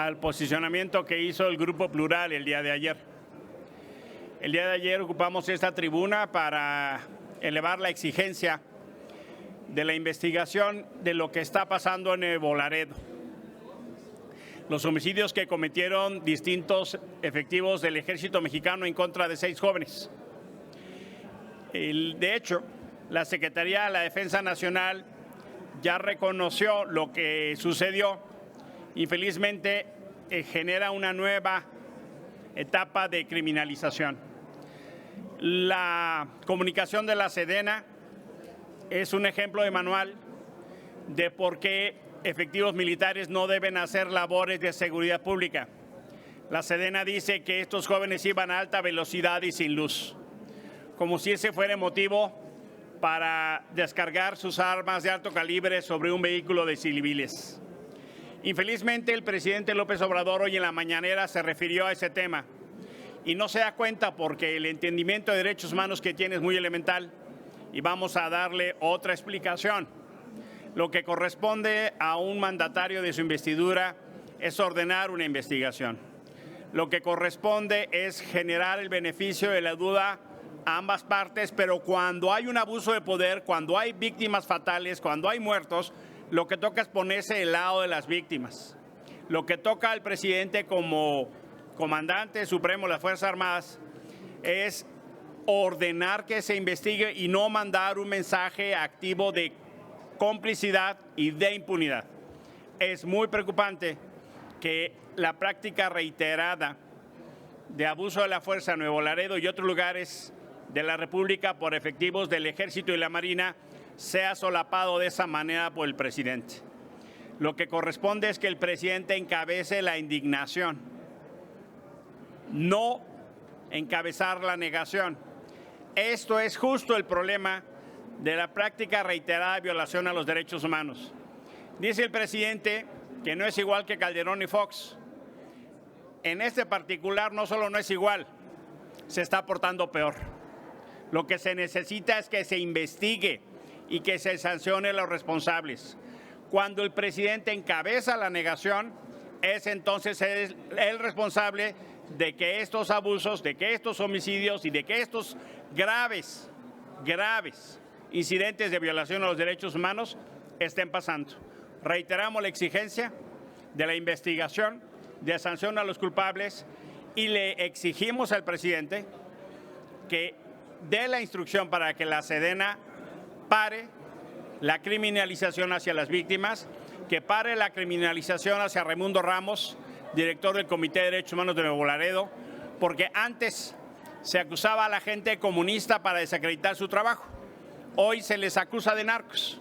al posicionamiento que hizo el Grupo Plural el día de ayer. El día de ayer ocupamos esta tribuna para elevar la exigencia de la investigación de lo que está pasando en Nuevo Laredo. Los homicidios que cometieron distintos efectivos del Ejército Mexicano en contra de 6 jóvenes. De hecho, la Secretaría de la Defensa Nacional ya reconoció lo que sucedió y felizmente genera una nueva etapa de criminalización. La comunicación de la Sedena es un ejemplo de manual de por qué efectivos militares no deben hacer labores de seguridad pública. La Sedena dice que estos jóvenes iban a alta velocidad y sin luz, como si ese fuera motivo para descargar sus armas de alto calibre sobre un vehículo de civiles. Infelizmente, el presidente López Obrador hoy en la mañanera se refirió a ese tema y no se da cuenta porque el entendimiento de derechos humanos que tiene es muy elemental y vamos a darle otra explicación. Lo que corresponde a un mandatario de su investidura es ordenar una investigación. Lo que corresponde es generar el beneficio de la duda a ambas partes, pero cuando hay un abuso de poder, cuando hay víctimas fatales, cuando hay muertos, lo que toca es ponerse del lado de las víctimas. Lo que toca al presidente como comandante supremo de las Fuerzas Armadas es ordenar que se investigue y no mandar un mensaje activo de complicidad y de impunidad. Es muy preocupante que la práctica reiterada de abuso de la fuerza en Nuevo Laredo y otros lugares de la República por efectivos del Ejército y la Marina sea solapado de esa manera por el presidente. Lo que corresponde es que el presidente encabece la indignación, no encabezar la negación. Esto es justo el problema de la práctica reiterada de violación a los derechos humanos. Dice el presidente que no es igual que Calderón y Fox. En este particular no solo no es igual, se está portando peor. Lo que se necesita es que se investigue y que se sancione a los responsables. Cuando el presidente encabeza la negación, es entonces el responsable de que estos abusos, de que estos homicidios y de que estos graves incidentes de violación a los derechos humanos estén pasando. Reiteramos la exigencia de la investigación, de sanción a los culpables y le exigimos al presidente que dé la instrucción para que la Sedena pare la criminalización hacia las víctimas, que pare la criminalización hacia Raimundo Ramos, director del Comité de Derechos Humanos de Nuevo Laredo, porque antes se acusaba a la gente comunista para desacreditar su trabajo. Hoy se les acusa de narcos.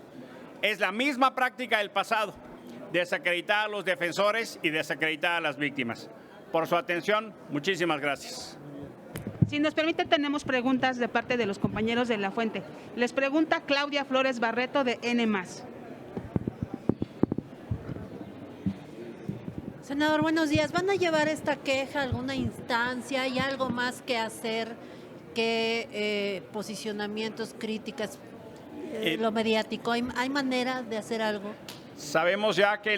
Es la misma práctica del pasado, desacreditar a los defensores y desacreditar a las víctimas. Por su atención, muchísimas gracias. Si nos permite, tenemos preguntas de parte de los compañeros de La Fuente. Les pregunta Claudia Flores Barreto de N+. Senador, buenos días. ¿Van a llevar esta queja a alguna instancia? ¿Hay algo más que hacer que posicionamientos, críticas, lo mediático? ¿Hay manera de hacer algo? Sabemos ya que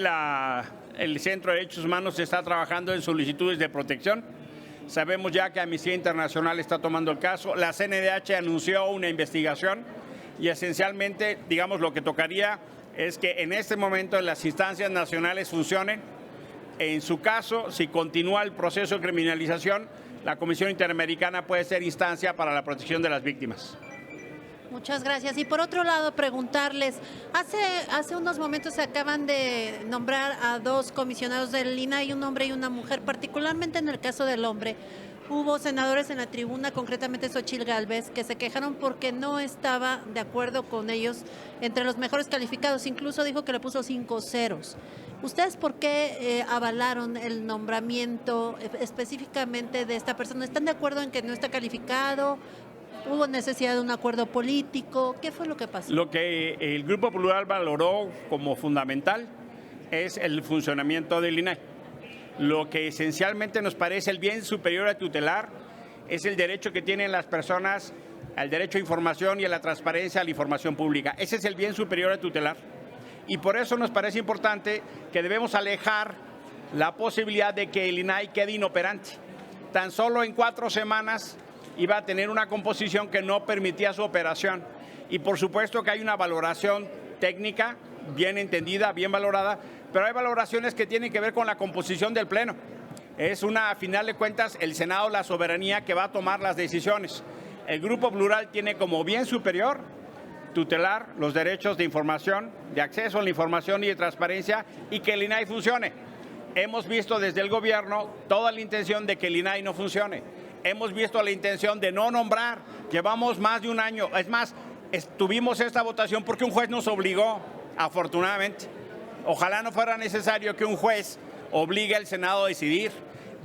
el Centro de Derechos Humanos está trabajando en solicitudes de protección. Sabemos ya que Amnistía Internacional está tomando el caso. La CNDH anunció una investigación y esencialmente, digamos, lo que tocaría es que en este momento las instancias nacionales funcionen. En su caso, si continúa el proceso de criminalización, la Comisión Interamericana puede ser instancia para la protección de las víctimas. Muchas gracias. Y por otro lado, preguntarles, hace unos momentos se acaban de nombrar a 2 comisionados del INAI, un hombre y una mujer, particularmente en el caso del hombre. Hubo senadores en la tribuna, concretamente Xochitl Gálvez, que se quejaron porque no estaba de acuerdo con ellos entre los mejores calificados, incluso dijo que le puso 5 ceros. ¿Ustedes por qué avalaron el nombramiento específicamente de esta persona? ¿Están de acuerdo en que no está calificado? ¿Hubo necesidad de un acuerdo político? ¿Qué fue lo que pasó? Lo que el Grupo Plural valoró como fundamental es el funcionamiento del INAI. Lo que esencialmente nos parece el bien superior a tutelar es el derecho que tienen las personas al derecho a información y a la transparencia a la información pública. Ese es el bien superior a tutelar. Y por eso nos parece importante que debemos alejar la posibilidad de que el INAI quede inoperante. Tan solo en 4 semanas iba a tener una composición que no permitía su operación. Y por supuesto que hay una valoración técnica bien entendida, bien valorada, pero hay valoraciones que tienen que ver con la composición del Pleno. Es a final de cuentas, el Senado la soberanía que va a tomar las decisiones. El Grupo Plural tiene como bien superior tutelar los derechos de información, de acceso a la información y de transparencia, y que el INAI funcione. Hemos visto desde el gobierno toda la intención de que el INAI no funcione. Hemos visto la intención de no nombrar. Llevamos más de un año. Es más, tuvimos esta votación porque un juez nos obligó, afortunadamente. Ojalá no fuera necesario que un juez obligue al Senado a decidir.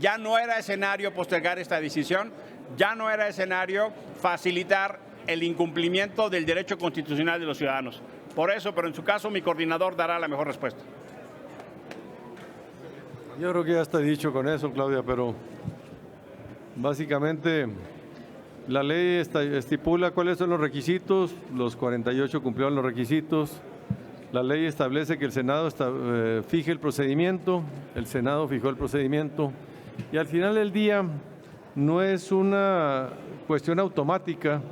Ya no era escenario postergar esta decisión, ya no era escenario facilitar el incumplimiento del derecho constitucional de los ciudadanos. Por eso, pero en su caso, mi coordinador dará la mejor respuesta. Yo creo que ya está dicho con eso, Claudia, pero básicamente la ley estipula cuáles son los requisitos, los 48 cumplieron los requisitos. La ley establece que el Senado fije el procedimiento, el Senado fijó el procedimiento, y al final del día no es una cuestión automática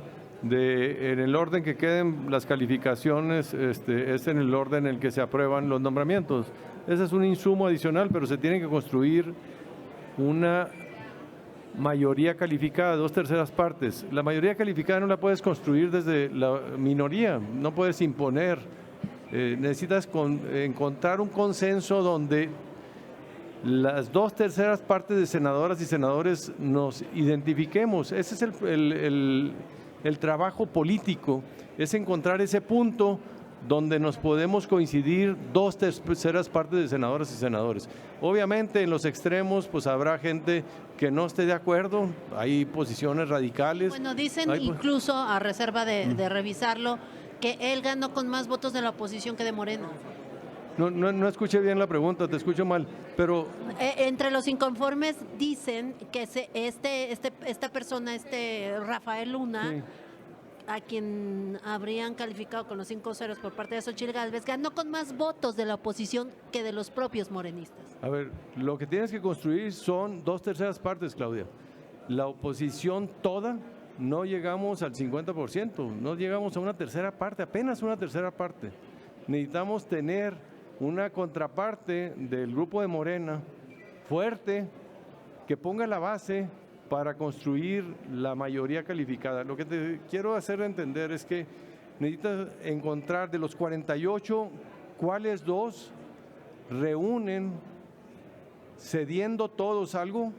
en el orden que queden las calificaciones, es en el orden en el que se aprueban los nombramientos. Ese es un insumo adicional, pero se tiene que construir una mayoría calificada, 2/3 partes. La mayoría calificada no la puedes construir desde la minoría, no puedes imponer. Necesitas encontrar un consenso donde las 2/3 partes de senadoras y senadores nos identifiquemos. Ese es el trabajo político, es encontrar ese punto donde nos podemos coincidir 2/3 partes de senadoras y senadores. Obviamente en los extremos pues habrá gente que no esté de acuerdo, hay posiciones radicales. Bueno, dicen incluso, a reserva de revisarlo, que él ganó con más votos de la oposición que de Morena. No escuché bien la pregunta, te escucho mal, pero... Entre los inconformes dicen que esta persona, Rafael Luna, sí, a quien habrían calificado con los 5 ceros por parte de Xochitl Gálvez, ganó con más votos de la oposición que de los propios morenistas. A ver, lo que tienes que construir son 2/3 partes, Claudia. La oposición toda, no llegamos al 50%, no llegamos a una 1/3 parte, apenas una 1/3 parte. Necesitamos tener una contraparte del grupo de Morena fuerte que ponga la base para construir la mayoría calificada. Lo que te quiero hacer entender es que necesitas encontrar de los 48, cuáles 2 reúnen, cediendo todos algo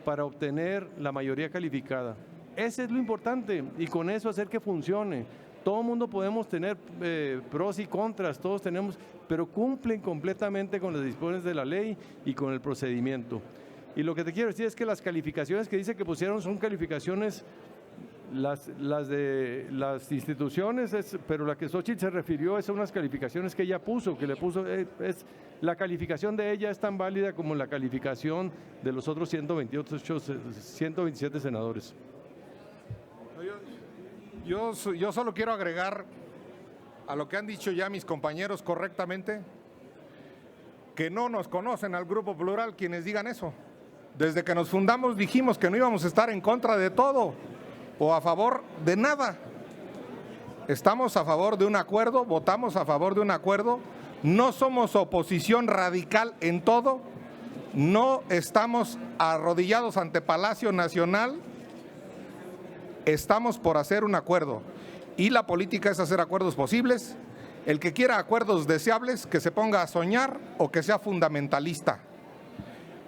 para obtener la mayoría calificada. Ese es lo importante, y con eso hacer que funcione. Todo el mundo podemos tener pros y contras, todos tenemos, pero cumplen completamente con las disposiciones de la ley y con el procedimiento. Y lo que te quiero decir es que las calificaciones que dice que pusieron son calificaciones, las de las instituciones, pero la que Xochitl se refirió es a unas calificaciones que ella puso, que le puso, la calificación de ella es tan válida como la calificación de los otros 127 senadores. Yo solo quiero agregar a lo que han dicho ya mis compañeros correctamente, que no nos conocen al Grupo Plural quienes digan eso. Desde que nos fundamos dijimos que no íbamos a estar en contra de todo o a favor de nada. Estamos a favor de un acuerdo, votamos a favor de un acuerdo, no somos oposición radical en todo, no estamos arrodillados ante Palacio Nacional, estamos por hacer un acuerdo y la política es hacer acuerdos posibles. El que quiera acuerdos deseables, que se ponga a soñar o que sea fundamentalista.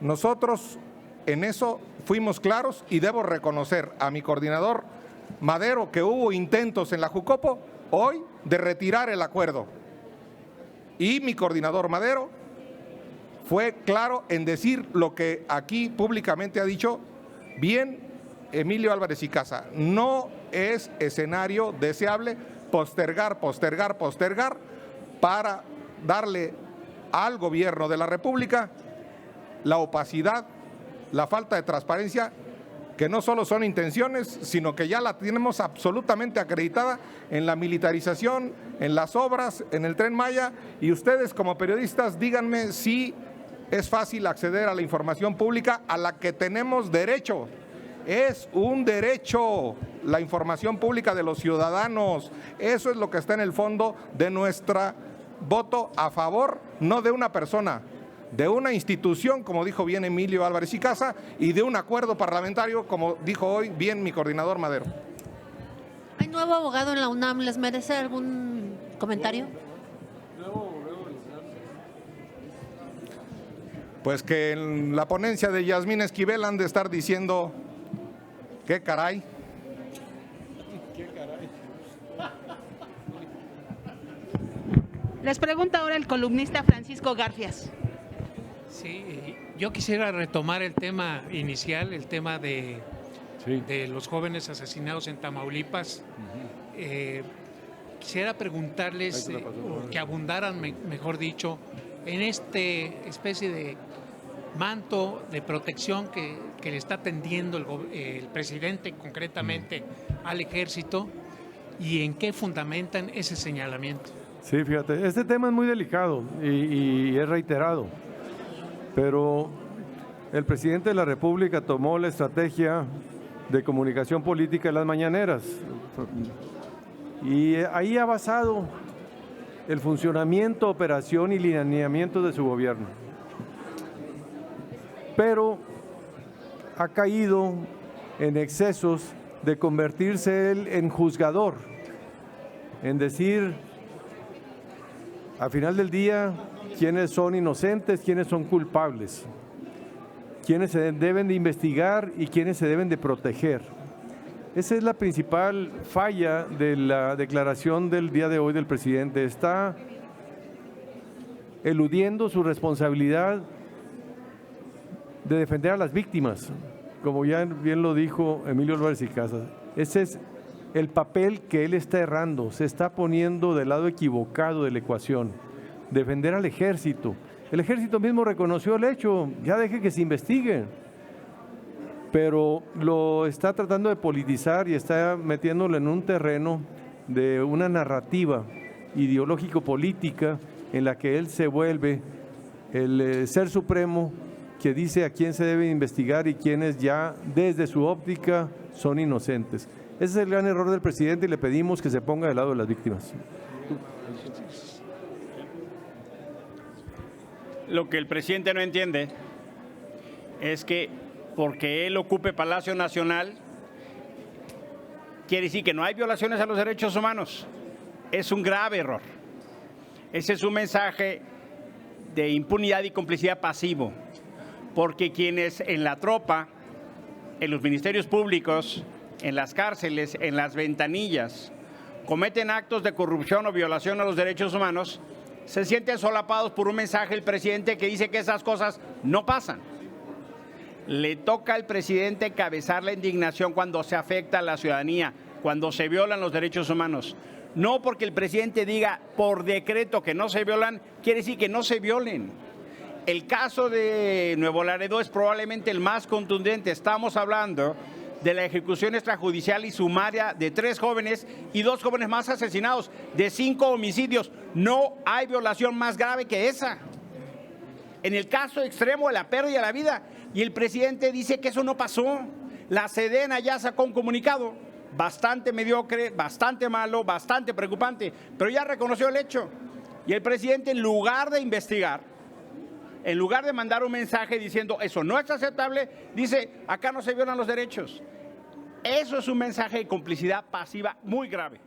Nosotros en eso fuimos claros y debo reconocer a mi coordinador Madero que hubo intentos en la Jucopo hoy de retirar el acuerdo. Y mi coordinador Madero fue claro en decir lo que aquí públicamente ha dicho bien Emilio Álvarez y Casa. No es escenario deseable postergar para darle al gobierno de la República la opacidad, la falta de transparencia, que no solo son intenciones, sino que ya la tenemos absolutamente acreditada en la militarización, en las obras, en el Tren Maya. Y ustedes como periodistas díganme si es fácil acceder a la información pública a la que tenemos derecho. Es un derecho la información pública de los ciudadanos. Eso es lo que está en el fondo de nuestra voto a favor, no de una persona, de una institución, como dijo bien Emilio Álvarez y Casa, y de un acuerdo parlamentario, como dijo hoy bien mi coordinador Madero. ¿Hay nuevo abogado en la UNAM? ¿Les merece algún comentario? Pues que en la ponencia de Yasmín Esquivel han de estar diciendo, ¿qué caray? Les pregunta ahora el columnista Francisco Garfias. Sí, yo quisiera retomar el tema inicial, el tema de los jóvenes asesinados en Tamaulipas. Quisiera preguntarles, o que abundaran, mejor dicho, en este especie de manto de protección que le está tendiendo el presidente concretamente al ejército, y en qué fundamentan ese señalamiento. Sí, fíjate, este tema es muy delicado y es reiterado, pero el presidente de la República tomó la estrategia de comunicación política en las mañaneras y ahí ha basado el funcionamiento, operación y lineamiento de su gobierno. Pero ha caído en excesos de convertirse él en juzgador, en decir, al final del día, quiénes son inocentes, quiénes son culpables, quiénes se deben de investigar y quiénes se deben de proteger. Esa es la principal falla de la declaración del día de hoy del presidente. Está eludiendo su responsabilidad de defender a las víctimas, como ya bien lo dijo Emilio Álvarez y Casas. Ese es el papel que él está errando, se está poniendo del lado equivocado de la ecuación. Defender al ejército. El ejército mismo reconoció el hecho, ya deje que se investigue, pero lo está tratando de politizar y está metiéndolo en un terreno de una narrativa ideológico-política en la que él se vuelve el ser supremo que dice a quién se debe investigar y quiénes ya desde su óptica son inocentes. Ese es el gran error del presidente y le pedimos que se ponga del lado de las víctimas. Lo que el presidente no entiende es que porque él ocupe Palacio Nacional, quiere decir que no hay violaciones a los derechos humanos. Es un grave error. Ese es un mensaje de impunidad y complicidad pasivo, porque quienes en la tropa, en los ministerios públicos, en las cárceles, en las ventanillas, cometen actos de corrupción o violación a los derechos humanos, se sienten solapados por un mensaje del presidente que dice que esas cosas no pasan. Le toca al presidente cabezar la indignación cuando se afecta a la ciudadanía, cuando se violan los derechos humanos. No porque el presidente diga por decreto que no se violan, quiere decir que no se violen. El caso de Nuevo Laredo es probablemente el más contundente. Estamos hablando de la ejecución extrajudicial y sumaria de 3 jóvenes y 2 jóvenes más asesinados, de 5 homicidios. No hay violación más grave que esa. En el caso extremo de la pérdida de la vida, y el presidente dice que eso no pasó. La Sedena ya sacó un comunicado bastante mediocre, bastante malo, bastante preocupante, pero ya reconoció el hecho. Y el presidente, en lugar de investigar, en lugar de mandar un mensaje diciendo eso no es aceptable, dice acá no se violan los derechos. Eso es un mensaje de complicidad pasiva muy grave.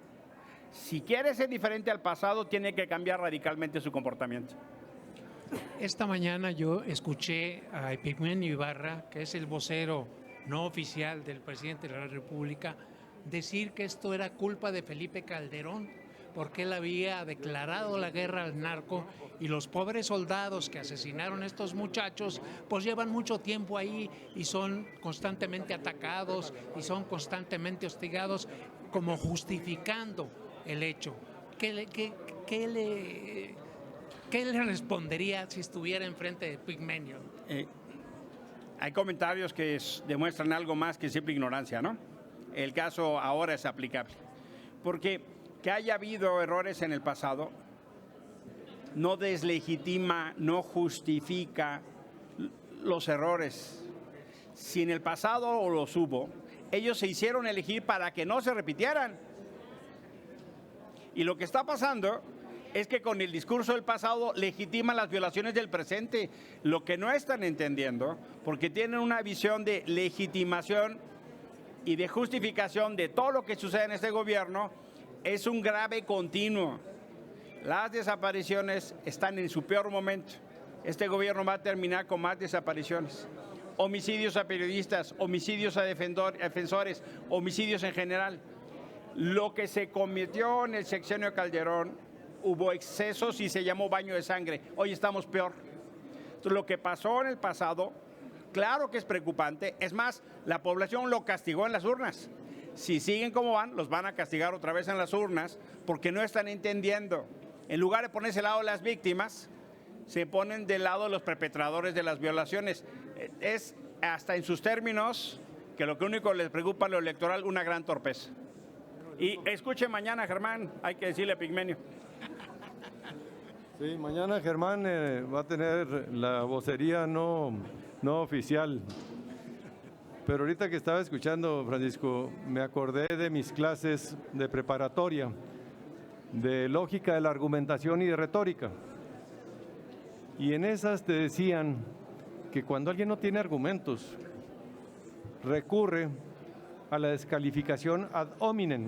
Si quiere ser diferente al pasado, tiene que cambiar radicalmente su comportamiento. Esta mañana yo escuché a Epigmenio Ibarra, que es el vocero no oficial del presidente de la República, decir que esto era culpa de Felipe Calderón, porque él había declarado la guerra al narco y los pobres soldados que asesinaron a estos muchachos pues llevan mucho tiempo ahí y son constantemente atacados y son constantemente hostigados, como justificando el hecho. ¿Qué le respondería si estuviera enfrente de Epigmenio? Hay comentarios que demuestran algo más que simple ignorancia, ¿no? El caso ahora es aplicable. Porque que haya habido errores en el pasado no deslegitima, no justifica los errores. Si en el pasado los hubo, ellos se hicieron elegir para que no se repitieran. Y lo que está pasando es que con el discurso del pasado legitiman las violaciones del presente. Lo que no están entendiendo, porque tienen una visión de legitimación y de justificación de todo lo que sucede en este gobierno, es un grave continuo. Las desapariciones están en su peor momento. Este gobierno va a terminar con más desapariciones. Homicidios a periodistas, homicidios a defensores, homicidios en general. Lo que se cometió en el sexenio Calderón, hubo excesos y se llamó baño de sangre. Hoy estamos peor. Entonces, lo que pasó en el pasado, claro que es preocupante. Es más, la población lo castigó en las urnas. Si siguen como van, los van a castigar otra vez en las urnas porque no están entendiendo. En lugar de ponerse al lado de las víctimas, se ponen del lado de los perpetradores de las violaciones. Es hasta en sus términos que lo único les preocupa lo electoral, una gran torpeza. Y escuche mañana, Germán, hay que decirle a Pigmenio. Sí, mañana Germán va a tener la vocería no oficial. Pero ahorita que estaba escuchando, Francisco, me acordé de mis clases de preparatoria, de lógica de la argumentación y de retórica. Y en esas te decían que cuando alguien no tiene argumentos, recurre a la descalificación ad hominem,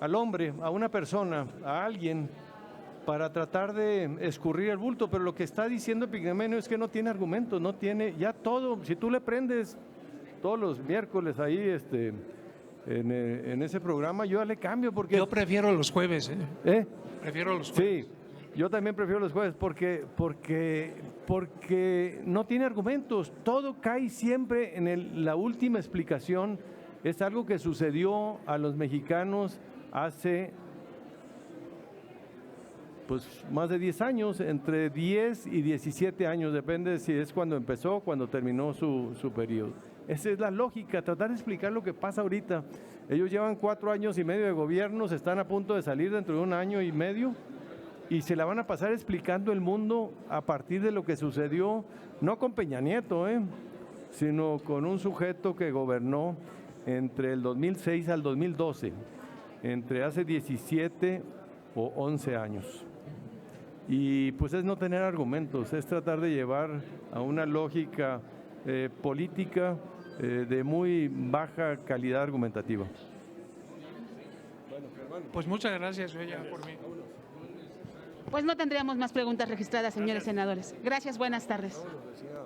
al hombre, a una persona, a alguien, para tratar de escurrir el bulto. Pero lo que está diciendo Pigmenio es que no tiene argumentos, no tiene, ya todo, si tú le prendes todos los miércoles ahí en ese programa, yo ya le cambio porque... Yo prefiero los jueves, ¿Eh? Prefiero los jueves. Sí, yo también prefiero los jueves porque no tiene argumentos. Todo cae siempre en la última explicación. Es algo que sucedió a los mexicanos hace pues más de 10 años, entre 10 y 17 años, depende si es cuando empezó o cuando terminó su periodo. Esa es la lógica, tratar de explicar lo que pasa ahorita. Ellos llevan 4 años y medio de gobierno, se están a punto de salir dentro de 1 año y medio y se la van a pasar explicando el mundo a partir de lo que sucedió, no con Peña Nieto, sino con un sujeto que gobernó entre el 2006 al 2012, entre hace 17 o 11 años. Y pues es no tener argumentos, es tratar de llevar a una lógica política de muy baja calidad argumentativa. Pues muchas gracias, ya por mí. Pues no tendríamos más preguntas registradas, señores senadores. Gracias, buenas tardes.